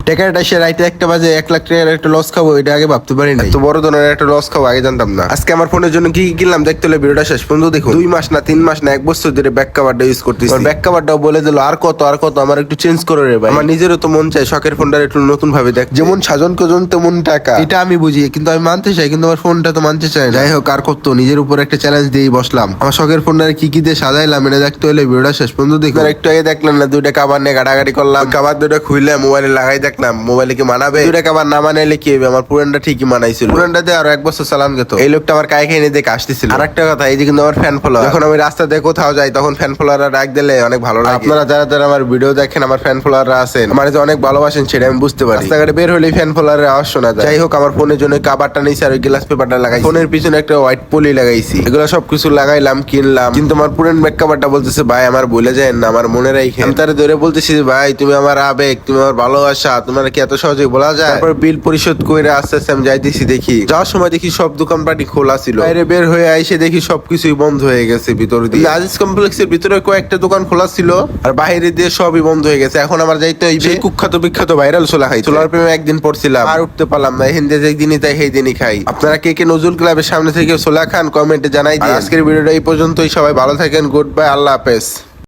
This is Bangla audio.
টাকাটা সে রাইতে 1টা বাজে 1 লাখ টাকার একটা লস খাবো, এটা আগে ভাবতে পারি না। এত বড় ধরনের একটা লস খাবো আগে জানতাম না। আজকে আমার ফোনের জন্য কি কি কিনলাম দেখতে হলে ভিডিওটা শেষ পর্যন্ত দেখুন। 2 মাস না 3 মাস না 1 বছর ধরে ব্যাক কভারটা ইউজ করতেছি। ব্যাক কভারটাও বলে দিল আর কত আমার একটু চেঞ্জ করে রে ভাই। আমার নিজেরও তো মন চায় শখের ফোনটা একটু নতুন ভাবে দেখ, যেমন সাজন কোজন তেমন টাকা, এটা আমি বুঝি, কিন্তু আমি মানতে চাই, কিন্তু আমার ফোনটা তো মানতে চাই না। যাই হোক আর কত, নিজের উপর একটা চ্যালেঞ্জ দিয়েই বসলাম। আমার শখের ফোনটা কি কি দিয়ে সাজাইলাম এটা দেখতে হলে ভিডিওটা শেষ পর্যন্ত দেখুন। একটু আগে দেখলাম না 2টা কভার নিয়ে গাড়াগাড়ি করলাম, কভার 2টা খুলে মোবাইলে লাগাই দেখলাম মোবাইলে কি মানাবে। 2টা কভার না মানাইলে কি হবে, আমার পুরানটা ঠিকই মানাইছিল, পুরানটাতে আরো 1 বছর চালান গেত। এই লোকটা আমার কাই খাই নিয়ে দেখে আসতেছিল। আর একটা কথা, এই যে কিন্তু আমার ফ্যান ফলোয়ার, যখন আমি রাস্তাতে কোথাও যাই তখন ফ্যান ফলোয়াররা ডাক দিলে অনেক ভালো লাগে। আপনারা যারা যারা আমার ভিডিও দেখেন আমার ফ্যান ফলোয়াররা আছেন, আমার যে অনেক ভালোবাসেন সেটা আমি বুঝতে পারি। রাস্তাঘাটে বের হলেই ফ্যান ফলোয়ারের আওয়াজ শোনা যায়। যাই হোক আমার ফোনের জন্য কাভারটা নিয়েছি আর ওই গ্লাস পেপারটা লাগাইছি, ফোনের পিছনে একটা হোয়াইট পলি লাগাইছি। এগুলো সবকিছু লাগাইলাম কিনলাম, কিন্তু আমার পুরান ব্যাক কাভারটা বলতেছে ভাই আমার ভুলে যায় না, আমার মনে রাখেন। আমি তারে ধরে বলতেছি ভাই তুমি আমার আবেগ, তুমি আমার ভালোবাসা, তোমার কি এত সহজে বলা যায়। তারপর বিল পরিশোধ করে আস্তে আস্তে আমি যাইতেছি, দেখি যাওয়ার সময় দেখি সব দোকানপাটি খোলা ছিল। বাইরে বের হয়ে আইসে দেখি সবকিছুই বন্ধ হয়ে গেছে ভিতর দিয়ে। আজিজ কমপ্লেক্সের ভিতরে কয়েকটা দোকান খোলা ছিল আর বাইরে দিয়ে সবই বন্ধ হয়ে গেছে। এখন আমার যাইতে হইবে কুখ্যাত বিখ্যাত ভাইরাল ছোলা খাই। ছোলার প্রেমে একদিন পড়ছিলাম আর উঠতে পারলাম না, হিন্দি যেদিনই তাই সেই দিনই খাই। আপনারা কে কে নজরুল ক্লাবের সামনে থেকে ছোলা খান কমেন্টে জানাই দিন। আজকের ভিডিওটা এই পর্যন্তই, সবাই ভালো থাকেন, গুড বাই, আল্লাহ হাফেজ।